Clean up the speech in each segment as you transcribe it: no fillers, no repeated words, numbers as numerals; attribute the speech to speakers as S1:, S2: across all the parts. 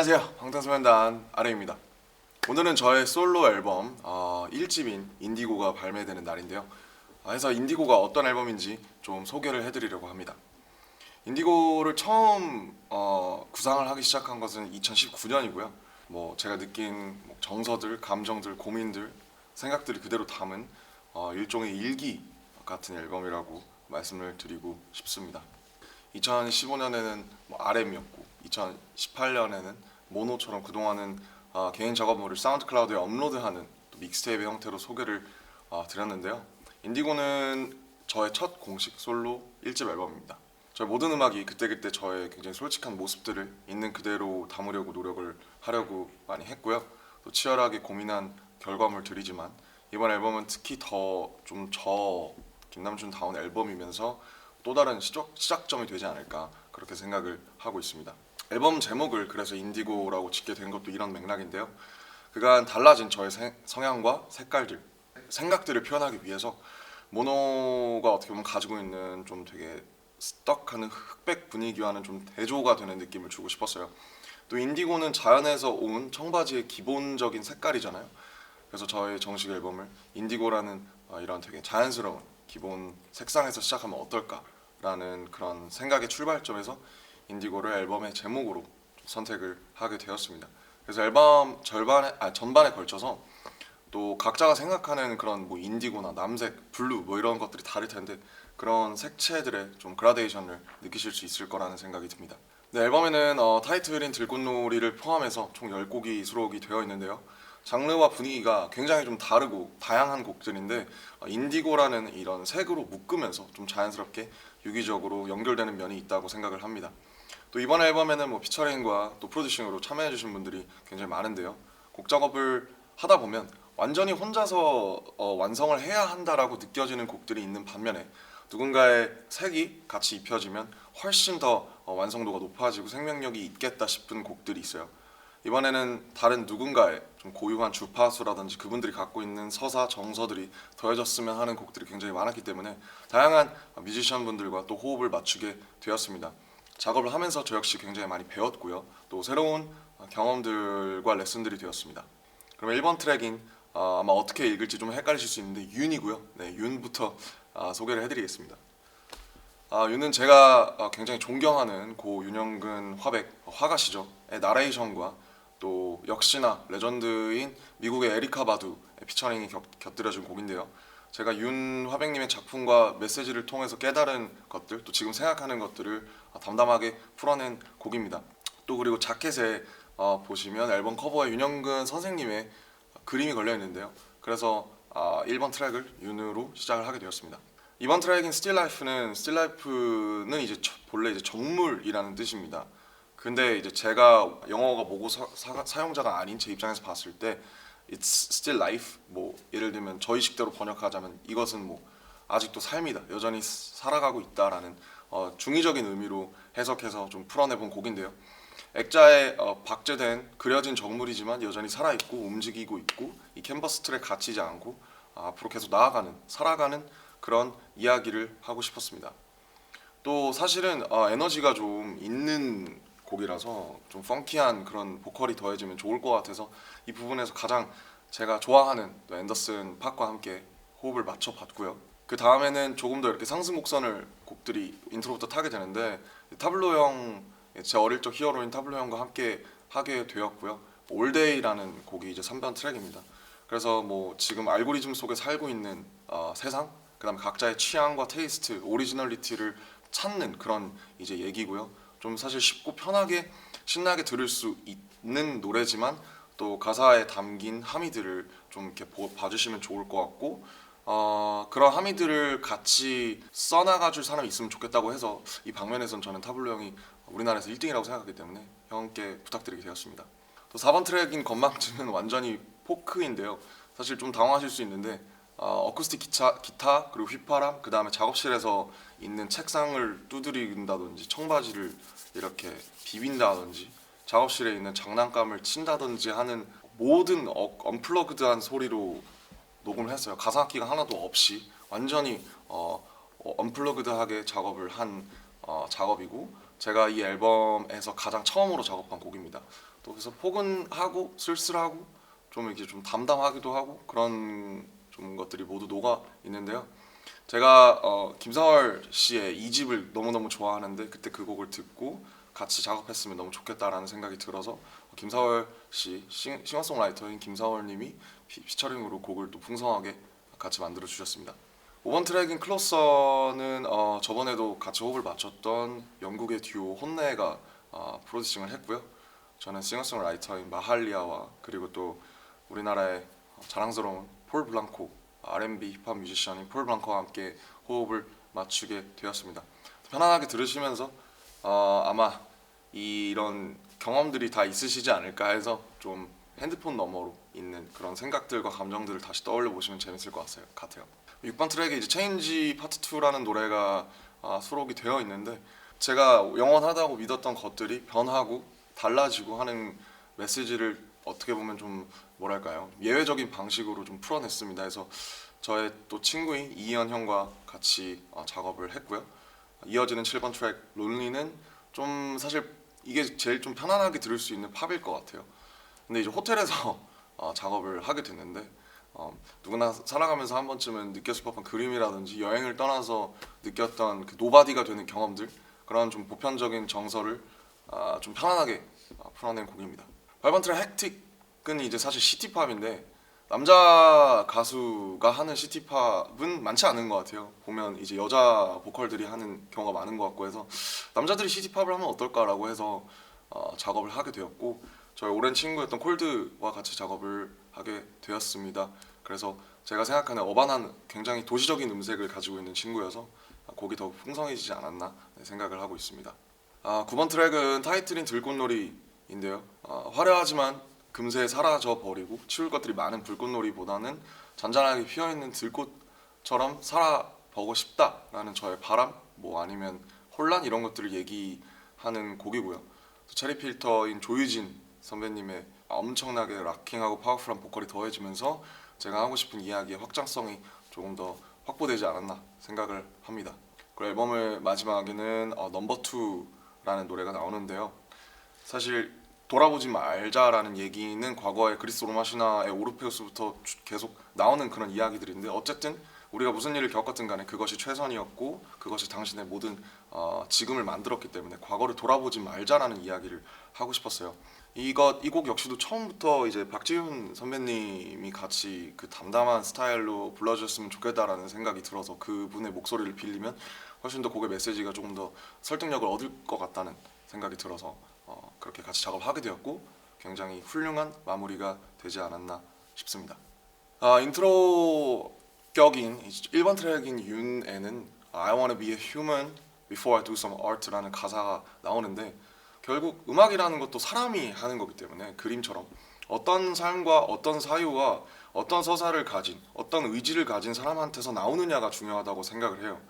S1: 안녕하세요. 방탄소년단 아레입니다. 오늘은 저의 솔로 앨범 1집인 인디고가 발매되는 날인데요. 그래서 인디고가 어떤 앨범인지 좀 소개를 해드리려고 합니다. 인디고를 처음 구상을 하기 시작한 것은 2019년이고요. 뭐 제가 느낀 정서들, 감정들, 고민들, 생각들이 그대로 담은 일종의 일기 같은 앨범이라고 말씀을 드리고 싶습니다. 2015년에는 RM이었고 2018년에는 모노처럼 그동안은 개인 작업물을 사운드클라우드에 업로드하는 믹스테이프 형태로 소개를 드렸는데요. 인디고는 저의 첫 공식 솔로 1집 앨범입니다. 저의 모든 음악이 그때그때 저의 굉장히 솔직한 모습들을 있는 그대로 담으려고 노력을 하려고 많이 했고요. 또 치열하게 고민한 결과물들이지만 이번 앨범은 특히 더 좀 저 김남준다운 앨범이면서 또 다른 시작점이 되지 않을까 그렇게 생각을 하고 있습니다. 앨범 제목을 그래서 인디고라고 짓게 된 것도 이런 맥락인데요. 그간 달라진 저의 성향과 색깔들, 생각들을 표현하기 위해서 모노가 어떻게 보면 가지고 있는 좀 되게 스떡하는 흑백 분위기와는 좀 대조가 되는 느낌을 주고 싶었어요. 또 인디고는 자연에서 온 청바지의 기본적인 색깔이잖아요. 그래서 저의 정식 앨범을 인디고라는 이런 되게 자연스러운 기본 색상에서 시작하면 어떨까라는 그런 생각의 출발점에서 인디고를 앨범의 제목으로 선택을 하게 되었습니다. 그래서 앨범 전반에 걸쳐서 또 각자가 생각하는 그런 뭐 인디고나 남색, 블루 뭐 이런 것들이 다를 텐데 그런 색채들의 좀 그라데이션을 느끼실 수 있을 거라는 생각이 듭니다. 네, 앨범에는 타이틀인 들꽃놀이를 포함해서 총 10곡이 수록이 되어 있는데요. 장르와 분위기가 굉장히 좀 다르고 다양한 곡들인데 인디고라는 이런 색으로 묶으면서 좀 자연스럽게 유기적으로 연결되는 면이 있다고 생각을 합니다. 또 이번 앨범에는 뭐 피처링과 또 프로듀싱으로 참여해주신 분들이 굉장히 많은데요. 곡 작업을 하다 보면 완전히 혼자서 완성을 해야 한다라고 느껴지는 곡들이 있는 반면에 누군가의 색이 같이 입혀지면 훨씬 더 완성도가 높아지고 생명력이 있겠다 싶은 곡들이 있어요. 이번에는 다른 누군가의 좀 고유한 주파수라든지 그분들이 갖고 있는 서사, 정서들이 더해졌으면 하는 곡들이 굉장히 많았기 때문에 다양한 뮤지션 분들과 또 호흡을 맞추게 되었습니다. 작업을 하면서 저 역시 굉장히 많이 배웠고요. 또 새로운 경험들과 레슨들이 되었습니다. 그럼 1번 트랙인 아마 어떻게 읽을지 좀 헷갈리실 수 있는데 윤이고요. 네, 윤부터 소개를 해드리겠습니다. 윤은 제가 굉장히 존경하는 고 윤영근 화가시죠. 나레이션과 또 역시나 레전드인 미국의 에리카 바두의 피처링이 곁들여진 곡인데요. 제가 윤 화백님의 작품과 메시지를 통해서 깨달은 것들, 또 지금 생각하는 것들을 담담하게 풀어낸 곡입니다. 또 그리고 자켓에 보시면 앨범 커버에 윤영근 선생님의 그림이 걸려 있는데요. 그래서 1번 트랙을 윤으로 시작을 하게 되었습니다. 이번 트랙인 스틸라이프는 이제 본래 이제 정물이라는 뜻입니다. 근데 이제 제가 영어가 모고 사용자가 아닌 제 입장에서 봤을 때 It's still life. 뭐 예를 들면 저희식대로 번역하자면 이것은 뭐 아직도 삶이다. 여전히 살아가고 있다라는 중의적인 의미로 해석해서 좀 풀어내본 곡인데요. 액자에 박제된 그려진 정물이지만 여전히 살아있고 움직이고 있고 이 캔버스 틀에 갇히지 않고 앞으로 계속 나아가는 살아가는 그런 이야기를 하고 싶었습니다. 또 사실은 에너지가 좀 있는 곡이라서 좀 펑키한 그런 보컬이 더해지면 좋을 것 같아서 이 부분에서 가장 제가 좋아하는 또 앤더슨 팍과 함께 호흡을 맞춰봤고요. 그 다음에는 조금 더 이렇게 상승 곡선을 곡들이 인트로부터 타게 되는데 타블로 형, 제 어릴 적 히어로인 타블로 형과 함께 하게 되었고요. 올데이라는 곡이 이제 3번 트랙입니다. 그래서 뭐 지금 알고리즘 속에 살고 있는 세상, 그다음에 각자의 취향과 테이스트, 오리지널리티를 찾는 그런 이제 얘기고요. 좀 사실 쉽고 편하게 신나게 들을 수 있는 노래지만 또 가사에 담긴 함의들을 좀 이렇게 봐주시면 좋을 것 같고 그런 함의들을 같이 써나가줄 사람이 있으면 좋겠다고 해서 이 방면에선 저는 타블로 형이 우리나라에서 1등이라고 생각하기 때문에 형께 부탁드리게 되었습니다. 또 4번 트랙인 건망증은 완전히 포크인데요. 사실 좀 당황하실 수 있는데 어쿠스틱 기타 그리고 휘파람 그 다음에 작업실에서 있는 책상을 두드린다든지 청바지를 이렇게 비빈다든지 작업실에 있는 장난감을 친다든지 하는 모든 언플러그드한 소리로 녹음을 했어요. 가사악기가 하나도 없이 완전히 언플러그드하게 작업을 한 작업이고 제가 이 앨범에서 가장 처음으로 작업한 곡입니다. 또 그래서 포근하고 쓸쓸하고 좀 이렇게 좀 담담하기도 하고 그런 좀 것들이 모두 녹아 있는데요. 제가 김사월 씨의 2집을 너무너무 좋아하는데 그때 그 곡을 듣고 같이 작업했으면 너무 좋겠다라는 생각이 들어서 김사월 씨 싱어송라이터인 김사월 님이 피처링으로 곡을 또 풍성하게 같이 만들어 주셨습니다. 5번 트랙인 클로서는 저번에도 같이 호흡을 맞췄던 영국의 듀오 혼내가 프로듀싱을 했고요. 저는 싱어송라이터인 마할리아와 그리고 또 우리나라의 자랑스러운 폴 블랑코 R&B 힙합 뮤지션인 폴 블랑코와 함께 호흡을 맞추게 되었습니다. 편안하게 들으시면서 아마 이런 경험들이 다 있으시지 않을까 해서 좀 핸드폰 너머로 있는 그런 생각들과 감정들을 다시 떠올려 보시면 재밌을 것 같아요. 6번 트랙에 이제 체인지 파트 2라는 노래가 수록이 되어 있는데 제가 영원하다고 믿었던 것들이 변하고 달라지고 하는 메시지를 어떻게 보면 좀 뭐랄까요, 예외적인 방식으로 좀 풀어냈습니다. 그래서 저의 또 친구인 이희연 형과 같이 작업을 했고요. 이어지는 7번 트랙 론리는 좀 사실 이게 제일 좀 편안하게 들을 수 있는 팝일 것 같아요. 근데 이제 호텔에서 작업을 하게 됐는데 누구나 살아가면서 한 번쯤은 느꼈을 법한 그림이라든지 여행을 떠나서 느꼈던 그 노바디가 되는 경험들, 그런 좀 보편적인 정서를 좀 편안하게 풀어낸 곡입니다. 8번 트랙 헥틱은 이제 사실 시티팝인데 남자 가수가 하는 시티팝은 많지 않은 것 같아요. 보면 이제 여자 보컬들이 하는 경우가 많은 것 같고 해서 남자들이 시티팝을 하면 어떨까라고 해서 작업을 하게 되었고 저희 오랜 친구였던 콜드와 같이 작업을 하게 되었습니다. 그래서 제가 생각하는 어반한 굉장히 도시적인 음색을 가지고 있는 친구여서 곡이 더욱 풍성해지지 않았나 생각을 하고 있습니다. 9번 트랙은 타이틀인 들꽃놀이인데요. 화려하지만 금세 사라져 버리고 치울 것들이 많은 불꽃놀이보다는 잔잔하게 피어있는 들꽃처럼 살아보고 싶다라는 저의 바람, 뭐 아니면 혼란 이런 것들을 얘기하는 곡이고요. 체리필터인 조유진 선배님의 엄청나게 락킹하고 파워풀한 보컬이 더해지면서 제가 하고 싶은 이야기의 확장성이 조금 더 확보되지 않았나 생각을 합니다. 그리고 앨범의 마지막에는 넘버 2라는 노래가 나오는데요. 사실 돌아보지 말자라는 얘기는 과거의 그리스 로마 신화의 오르페우스부터 계속 나오는 그런 이야기들인데 어쨌든 우리가 무슨 일을 겪었든 간에 그것이 최선이었고 그것이 당신의 모든 지금을 만들었기 때문에 과거를 돌아보지 말자라는 이야기를 하고 싶었어요. 이 곡 역시도 처음부터 이제 박지훈 선배님이 같이 그 담담한 스타일로 불러주셨으면 좋겠다라는 생각이 들어서 그분의 목소리를 빌리면 훨씬 더 곡의 메시지가 조금 더 설득력을 얻을 것 같다는 생각이 들어서 그렇게 같이 작업을 하게 되었고 굉장히 훌륭한 마무리가 되지 않았나 싶습니다. 인트로 격인 1번 트랙인 윤에는 I wanna be a human before I do some art라는 가사가 나오는데 결국 음악이라는 것도 사람이 하는 거기 때문에 그림처럼 어떤 삶과 어떤 사유와 어떤 서사를 가진 어떤 의지를 가진 사람한테서 나오느냐가 중요하다고 생각을 해요.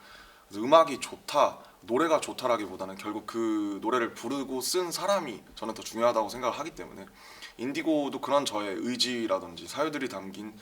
S1: 그래서 음악이 좋다, 노래가 좋다라기보다는 결국 그 노래를 부르고 쓴 사람이 저는 더 중요하다고 생각을 하기 때문에 인디고도 그런 저의 의지라든지 사유들이 담긴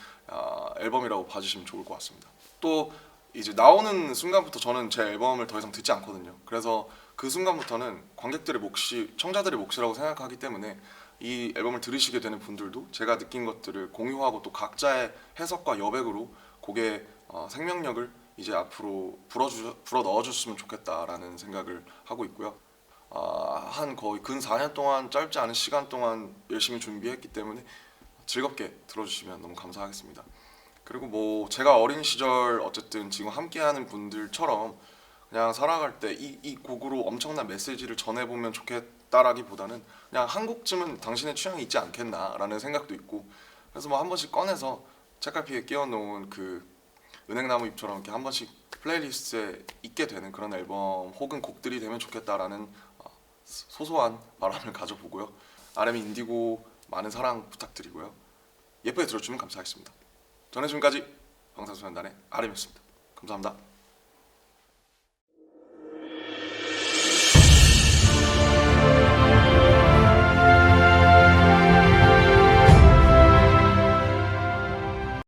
S1: 앨범이라고 봐주시면 좋을 것 같습니다. 또 이제 나오는 순간부터 저는 제 앨범을 더 이상 듣지 않거든요. 그래서 그 순간부터는 관객들의 몫이 청자들의 몫이라고 생각하기 때문에 이 앨범을 들으시게 되는 분들도 제가 느낀 것들을 공유하고 또 각자의 해석과 여백으로 곡의 생명력을 이제 앞으로 불어 넣어줬으면 좋겠다라는 생각을 하고 있고요. 한 거의 근 4년 동안 짧지 않은 시간 동안 열심히 준비했기 때문에 즐겁게 들어주시면 너무 감사하겠습니다. 그리고 뭐 제가 어린 시절 어쨌든 지금 함께하는 분들처럼 그냥 살아갈 때 이 곡으로 엄청난 메시지를 전해보면 좋겠다라기보다는 그냥 한 곡쯤은 당신의 취향이 있지 않겠나라는 생각도 있고 그래서 뭐 한 번씩 꺼내서 책갈피에 끼워놓은 그 은행나무 잎처럼 이렇게 한 번씩 플레이리스트에 있게 되는 그런 앨범 혹은 곡들이 되면 좋겠다라는 소소한 바람을 가져보고요. RM 인디고 많은 사랑 부탁드리고요. 예쁘게 들어주면 감사하겠습니다. 저는 지금까지 방탄소년단의 RM이었습니다. 감사합니다.